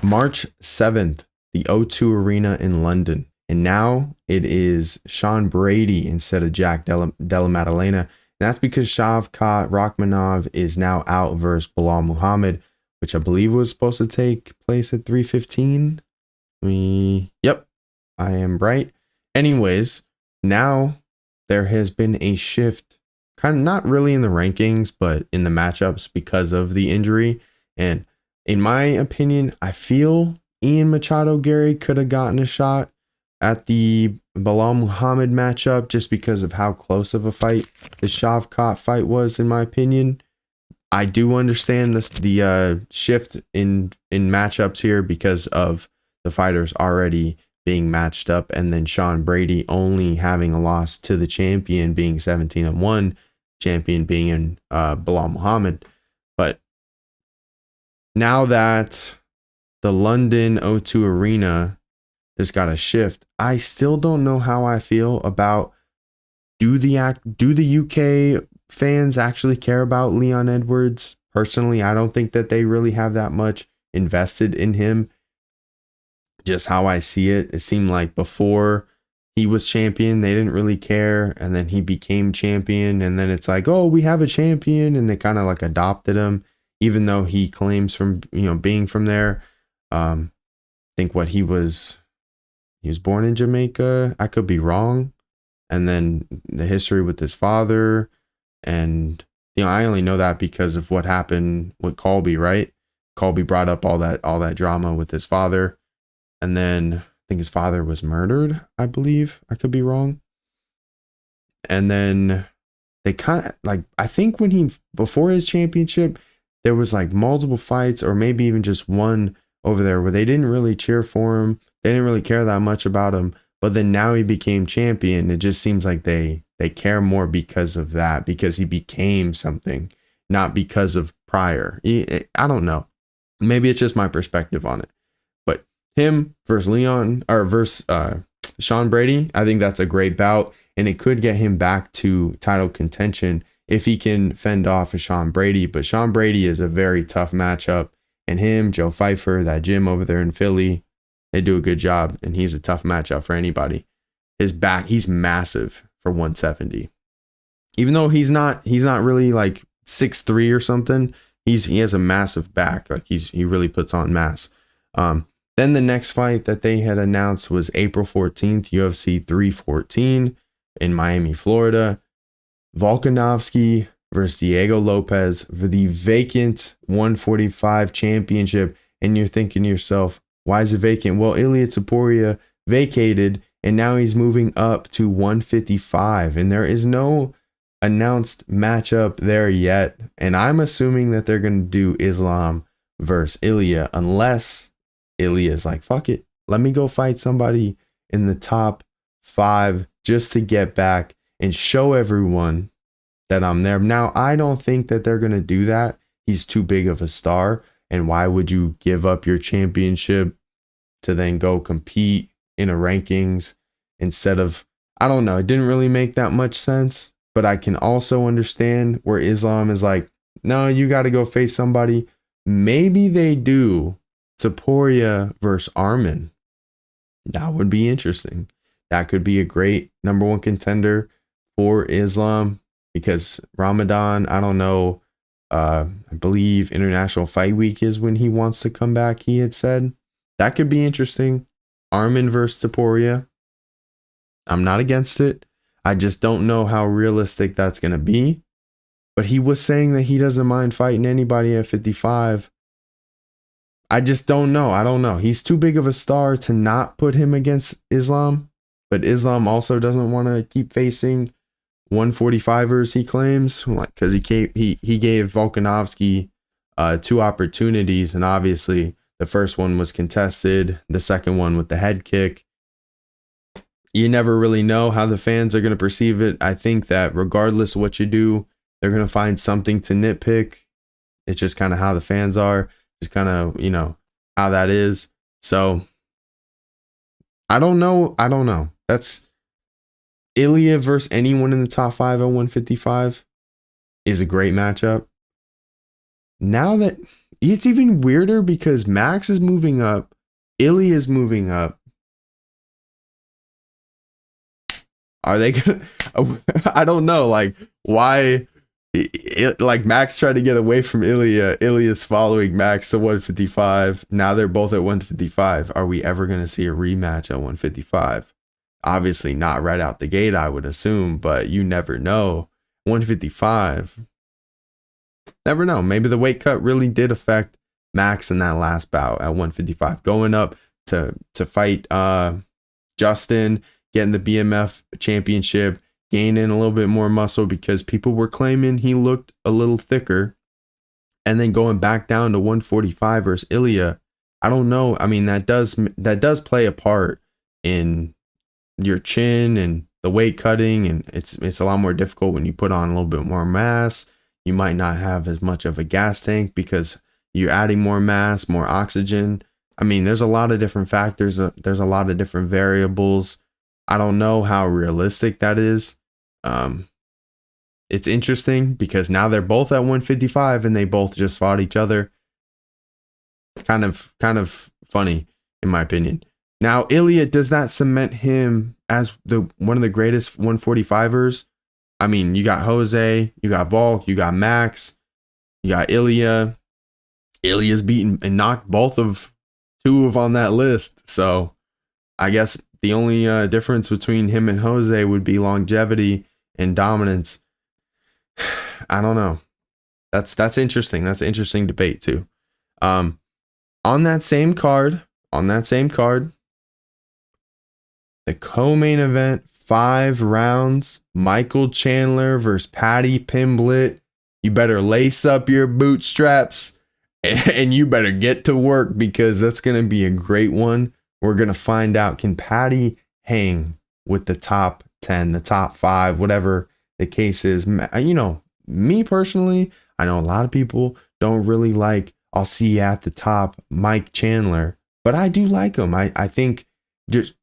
March 7th, the O2 Arena in London. And now it is Sean Brady instead of Jack Della Maddalena. And that's because Shavkat Rachmanov is now out versus Belal Muhammad, which I believe was supposed to take place at 3:15. Yep, I am right. Anyways, now there has been a shift, kind of not really in the rankings, but in the matchups because of the injury. And in my opinion, I feel Ian Machado Gary could have gotten a shot at the Belal Muhammad matchup just because of how close of a fight the Shavkat fight was, in my opinion. I do understand the shift in matchups here because of the fighters already being matched up, and then Sean Brady only having a loss to the champion being 17-1, champion being in Belal Muhammad. But now that the London O2 Arena just got a shift, I still don't know how I feel about do the UK fans actually care about Leon Edwards? Personally, I don't think that they really have that much invested in him. Just how I see it, it seemed like before he was champion, they didn't really care, and then he became champion, and then it's like, oh, we have a champion, and they kind of like adopted him, even though he claims from being from there. I think he was born in Jamaica. I could be wrong. And then the history with his father, and I only know that because of what happened with Colby, right? Colby brought up all that drama with his father, and then I think his father was murdered, I believe. I could be wrong. And then they kind of like, I think before his championship, there was like multiple fights, or maybe even just one over there, where they didn't really cheer for him. They didn't really care that much about him. But then now he became champion. It just seems like they care more because of that, because he became something, not because of prior. I don't know. Maybe it's just my perspective on it. But him versus Sean Brady, I think that's a great bout, and it could get him back to title contention if he can fend off a Sean Brady. But Sean Brady is a very tough matchup, and him, Joe Pfeiffer, that gym over there in Philly, they do a good job, and he's a tough matchup for anybody. His back, he's massive for 170. Even though he's not really like 6'3" or something, he has a massive back. Like he really puts on mass. Then the next fight that they had announced was April 14th, UFC 314 in Miami, Florida. Volkanovski versus Diego Lopes for the vacant 145 championship. And you're thinking to yourself, why is it vacant? Well, Ilia Topuria vacated, and now he's moving up to 155. And there is no announced matchup there yet. And I'm assuming that they're going to do Islam versus Ilia, unless Ilia's like, fuck it, let me go fight somebody in the top 5 just to get back and show everyone that I'm there. Now, I don't think that they're going to do that. He's too big of a star. And why would you give up your championship to then go compete in a rankings instead of, I don't know. It didn't really make that much sense, but I can also understand where Islam is like, no, you got to go face somebody. Maybe they do Topuria versus Arman. That would be interesting. That could be a great number 1 contender for Islam, because Ramadan, I don't know. I believe International Fight Week is when he wants to come back, he had said. That could be interesting. Arman versus Topuria. I'm not against it. I just don't know how realistic that's going to be. But he was saying that he doesn't mind fighting anybody at 55. I just don't know. I don't know. He's too big of a star to not put him against Islam. But Islam also doesn't want to keep facing 145ers, he claims, because he gave Volkanovski 2 opportunities, and obviously the first one was contested, the second one with the head kick. You never really know how the fans are going to perceive it. I think that regardless of what you do, they're going to find something to nitpick. It's just kind of how the fans are, just kind of, how that is. So I don't know. That's Ilia versus anyone in the top 5 at 155 is a great matchup. Now that it's even weirder because Max is moving up, Ilia is moving up. Are they gonna? I don't know. Like, why? Like Max tried to get away from Ilia. Ilia's following Max to 155. Now they're both at 155. Are we ever gonna see a rematch at 155? Obviously not right out the gate, I would assume, but you never know. 155. Never know. Maybe the weight cut really did affect Max in that last bout at 155. Going up to fight Justin, getting the BMF championship, gaining a little bit more muscle because people were claiming he looked a little thicker. And then going back down to 145 versus Ilia. I don't know. I mean, that does play a part in your chin and the weight cutting, and it's a lot more difficult when you put on a little bit more mass. You might not have as much of a gas tank because you're adding more mass, more oxygen. I mean, there's a lot of different factors. There's a lot of different variables. I don't know how realistic that is. It's interesting because now they're both at 155 and they both just fought each other. Kind of funny in my opinion. Now, Ilia, does that cement him as one of the greatest 145ers? I mean, you got Jose, you got Volk, you got Max, you got Ilia. Ilia's beaten and knocked two of on that list. So I guess the only difference between him and Jose would be longevity and dominance. I don't know. That's interesting. That's an interesting debate too. On that same card, the co-main event, 5 rounds, Michael Chandler versus Paddy Pimblett. You better lace up your bootstraps and you better get to work because that's going to be a great one. We're going to find out, can Paddy hang with the top 10, the top 5, whatever the case is. You know, me personally, I know a lot of people don't really like, I'll see you at the top, Mike Chandler, but I do like him. I think just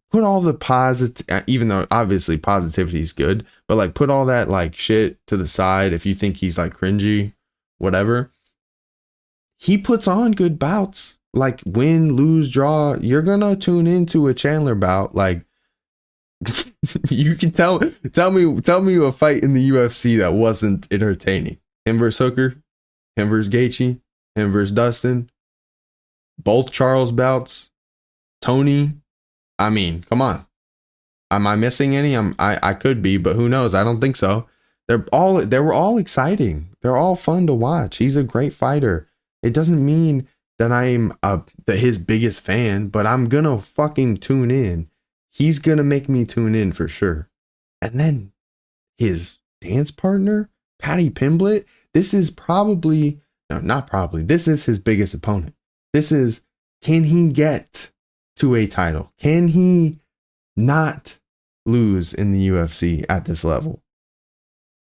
put all the positive, even though obviously positivity is good, but like put all that like shit to the side. If you think he's like cringy, whatever, he puts on good bouts, like win, lose, draw. You're gonna tune into a Chandler bout. Like you can tell me a fight in the UFC that wasn't entertaining. Him versus Hooker, him versus Gaethje, him versus Dustin, both Charles bouts, Tony. I mean, come on. Am I missing any? I could be, but who knows? I don't think so. They were all exciting. They're all fun to watch. He's a great fighter. It doesn't mean that I'm his biggest fan, but I'm gonna fucking tune in. He's gonna make me tune in for sure. And then his dance partner, Paddy Pimblett. This is this is his biggest opponent. Can he get to a title? Can he not lose in the UFC at this level?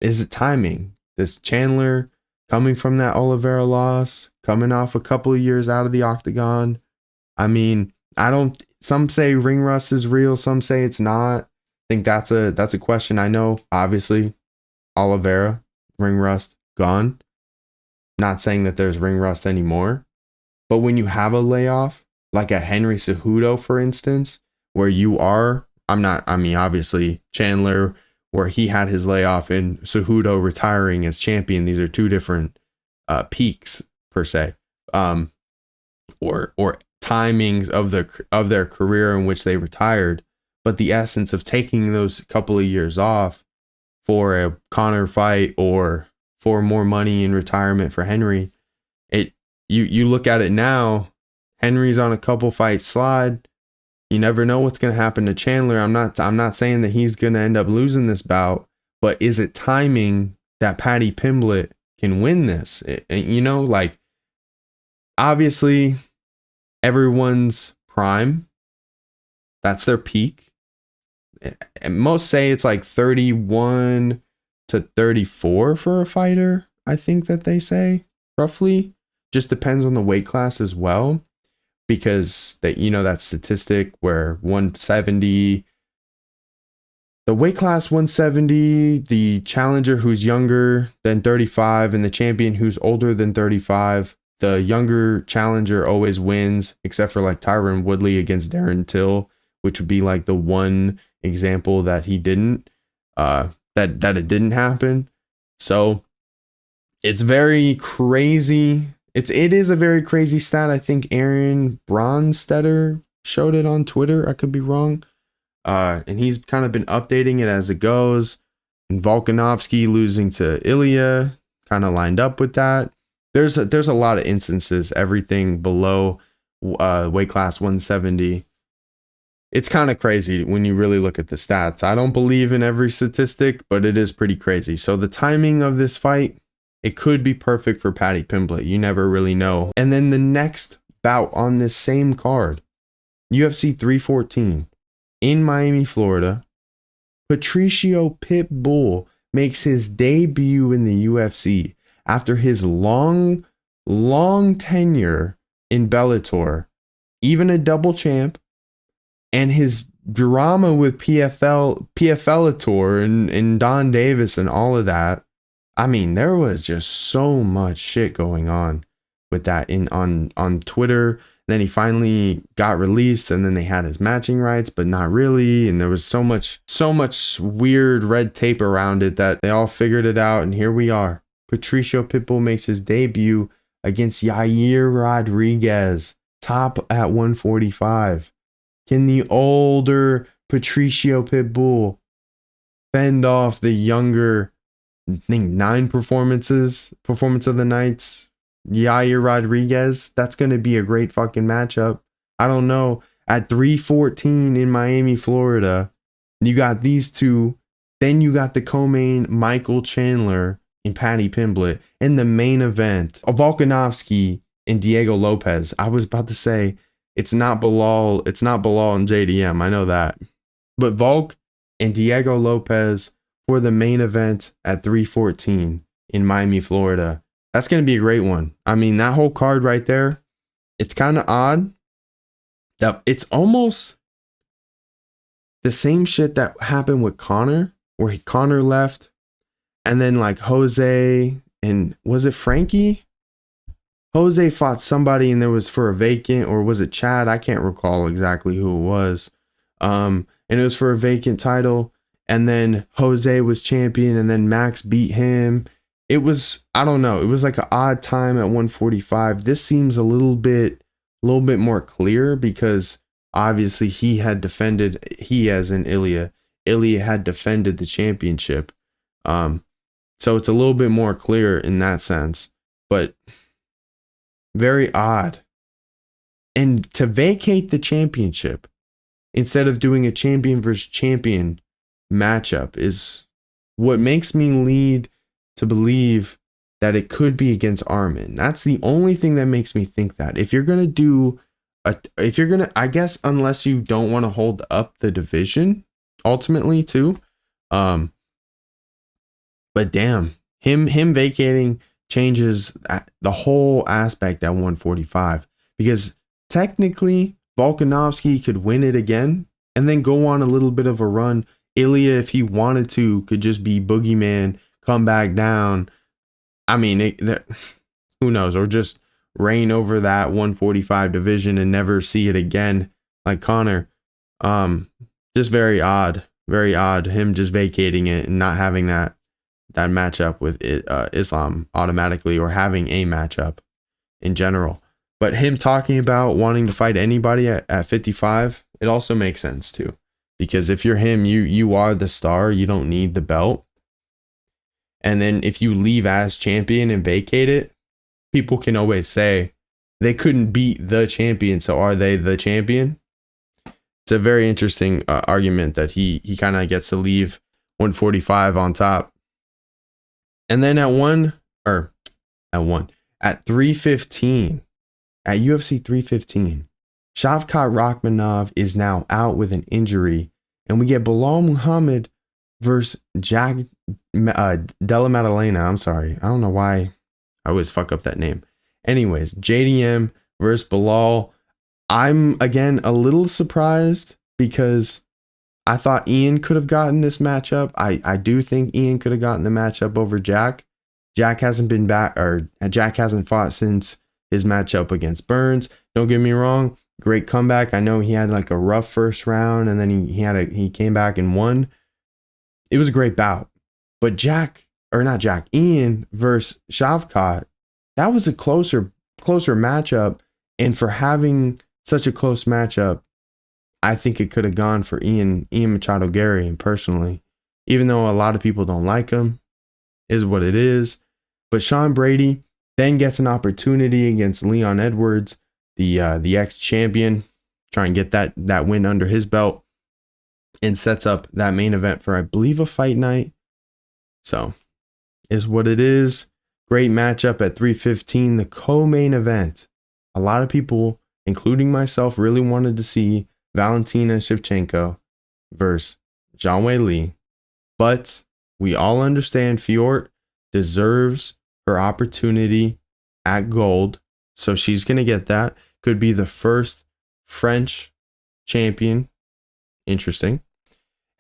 Is it timing? Does Chandler, coming from that Oliveira loss, coming off a couple of years out of the octagon? I mean, some say ring rust is real, some say it's not. I think that's a question. I know, obviously, Oliveira, ring rust, gone. Not saying that there's ring rust anymore. But when you have a layoff, like a Henry Cejudo, for instance, where obviously Chandler, where he had his layoff, and Cejudo retiring as champion. These are two different peaks per se, or timings of their career in which they retired. But the essence of taking those couple of years off for a Conor fight or for more money in retirement for Henry, you look at it now. Henry's on a couple fight slide. You never know what's going to happen to Chandler. I'm not saying that he's going to end up losing this bout, but is it timing that Paddy Pimblett can win this? Like obviously everyone's prime, that's their peak. And most say it's like 31 to 34 for a fighter. I think that they say roughly. Just depends on the weight class as well. Because that statistic where 170, the weight class 170, the challenger who's younger than 35 and the champion who's older than 35, the younger challenger always wins, except for like Tyron Woodley against Darren Till, which would be like the one example that he didn't, that it didn't happen. So it's very crazy. It is a very crazy stat. I think Aaron Bronstetter showed it on Twitter. I could be wrong. And he's kind of been updating it as it goes. And Volkanovski losing to Ilia kind of lined up with that. There's a lot of instances, everything below weight class 170. It's kind of crazy when you really look at the stats. I don't believe in every statistic, but it is pretty crazy. So the timing of this fight, it could be perfect for Paddy Pimblett. You never really know. And then the next bout on this same card, UFC 314 in Miami, Florida, Patricio Pitbull makes his debut in the UFC after his long tenure in Bellator, even a double champ, and his drama with PFLator and Don Davis and all of that. I mean, there was just so much shit going on with that on Twitter. Then he finally got released, and then they had his matching rights, but not really. And there was so much weird red tape around it that they all figured it out. And here we are. Patricio Pitbull makes his debut against Yair Rodriguez, top at 145. Can the older Patricio Pitbull fend off the younger, I think 9 performance of the nights, Yair Rodriguez? That's going to be a great fucking matchup. I don't know. At 314 in Miami, Florida, you got these two. Then you got the co-main Michael Chandler and Paddy Pimblett. In the main event, Volkanovski and Diego Lopes. I was about to say, it's not Belal and JDM. I know that. But Volk and Diego Lopes for the main event at 314 in Miami, Florida. That's going to be a great one. I mean, that whole card right there, it's kind of odd that it's almost the same shit that happened with Connor, where Connor left, and then like Jose and was it Frankie? Jose fought somebody and there was for a vacant, or was it Chad? I can't recall exactly who it was. And it was for a vacant title. And then Jose was champion, and then Max beat him. It was, I don't know. It was like an odd time at 145. This seems a little bit more clear because obviously he as in Ilia had defended the championship. So it's a little bit more clear in that sense, but very odd. And to vacate the championship instead of doing a champion versus champion matchup is what makes me lead to believe that it could be against Armin. That's the only thing that makes me think that. If you're going to I guess unless you don't want to hold up the division ultimately too. But damn, him vacating changes the whole aspect at 145, because technically Volkanovski could win it again and then go on a little bit of a run. Ilia, if he wanted to, could just be boogeyman, come back down. I mean, who knows? Or just reign over that 145 division and never see it again, like Connor. Just very odd. Very odd. Him just vacating it and not having that matchup with Islam automatically, or having a matchup in general. But him talking about wanting to fight anybody at 55, it also makes sense too. Because if you're him, you are the star. You don't need the belt. And then if you leave as champion and vacate it, people can always say they couldn't beat the champion, so are they the champion? It's a very interesting argument that he kind of gets to leave 145 on top. And then at 315, at UFC 315, Shavkat Rakhmonov is now out with an injury, and we get Belal Muhammad versus Jack Della Maddalena. I'm sorry, I don't know why I always fuck up that name. Anyways, JDM versus Belal. I'm again a little surprised because I thought Ian could have gotten this matchup. I do think Ian could have gotten the matchup over Jack. Jack hasn't been back, or Jack hasn't fought since his matchup against Burns. Don't get me wrong, great comeback. I know he had like a rough first round, and then he came back and won. It was a great bout. But Ian versus Shavkat, that was a closer matchup. And for having such a close matchup, I think it could have gone for Ian Machado Gary, personally. Even though a lot of people don't like him, is what it is. But Sean Brady then gets an opportunity against Leon Edwards, the ex-champion, try and get that win under his belt, and sets up that main event for, I believe, a fight night. So, is what it is. Great matchup at 315, the co-main event. A lot of people, including myself, really wanted to see Valentina Shevchenko versus Zhang Weili. But we all understand Fiort deserves her opportunity at gold. So she's going to get that. Could be the first French champion. Interesting.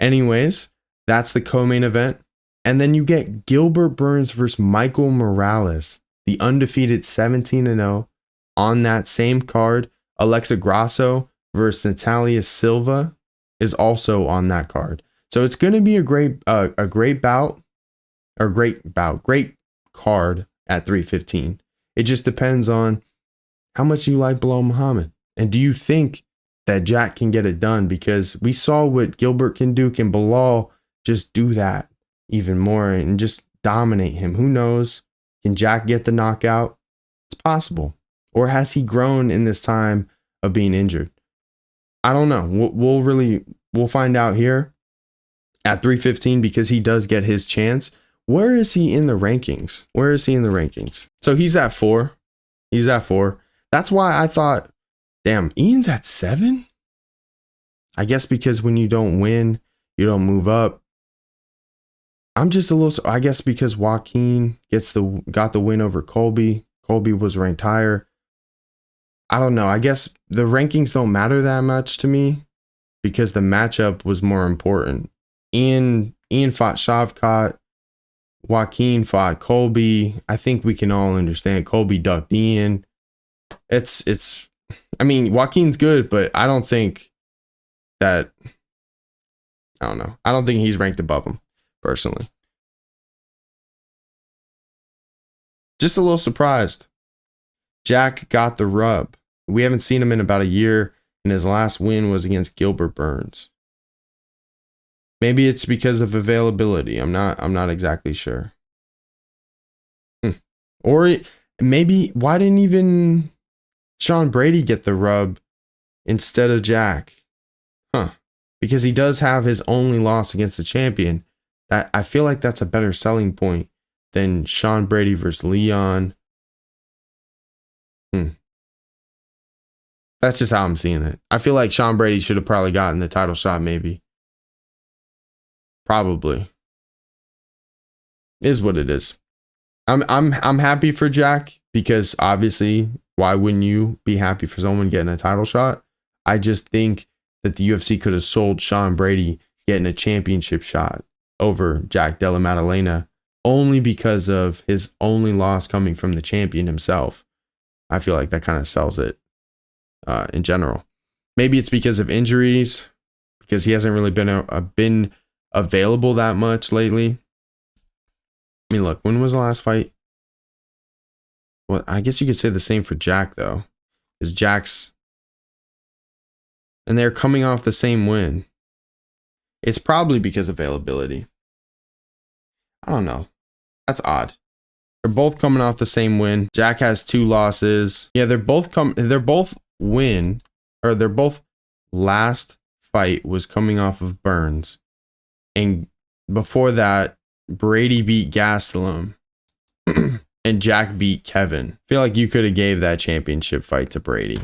Anyways, that's the co-main event. And then you get Gilbert Burns versus Michael Morales, the undefeated 17-0 on that same card. Alexa Grasso versus Natalia Silva is also on that card. So it's going to be a great card at 315. It just depends on how much you like Belal Muhammad. And do you think that Jack can get it done? Because we saw what Gilbert can do. Can Belal just do that even more and just dominate him? Who knows? Can Jack get the knockout? It's possible. Or has he grown in this time of being injured? I don't know. We'll find out here at 315, because he does get his chance. Where is he in the rankings? So he's at 4. That's why I thought, damn, Ian's at 7? I guess because when you don't win, you don't move up. I'm just a little, I guess because Joaquin got the win over Colby. Colby was ranked higher. I don't know. I guess the rankings don't matter that much to me because the matchup was more important. Ian fought Shavkat. Joaquin fought Colby. I think we can all understand Colby ducked Ian. I mean, Joaquin's good, but I don't think that, I don't know. I don't think he's ranked above him, personally. Just a little surprised. Jack got the rub. We haven't seen him in about a year, and his last win was against Gilbert Burns. Maybe it's because of availability. I'm not exactly sure. Or maybe why didn't even Sean Brady get the rub instead of Jack? Because he does have his only loss against the champion. That I feel like that's a better selling point than Sean Brady versus Leon. That's just how I'm seeing it. I feel like Sean Brady should have probably gotten the title shot, maybe. Probably. Is what it is. I'm happy for Jack because obviously, why wouldn't you be happy for someone getting a title shot? I just think that the UFC could have sold Sean Brady getting a championship shot over Jack Della Maddalena only because of his only loss coming from the champion himself. I feel like that kind of sells it in general. Maybe it's because of injuries, because he hasn't really been available that much lately. I mean, look, when was the last fight? Well, I guess you could say the same for Jack, though. Is Jack's... And they're coming off the same win. It's probably because of availability. I don't know. That's odd. They're both coming off the same win. Jack has 2 losses. Yeah, they're both last fight was coming off of Burns. And before that, Brady beat Gastelum and Jack beat Kevin. I feel like you could have gave that championship fight to Brady.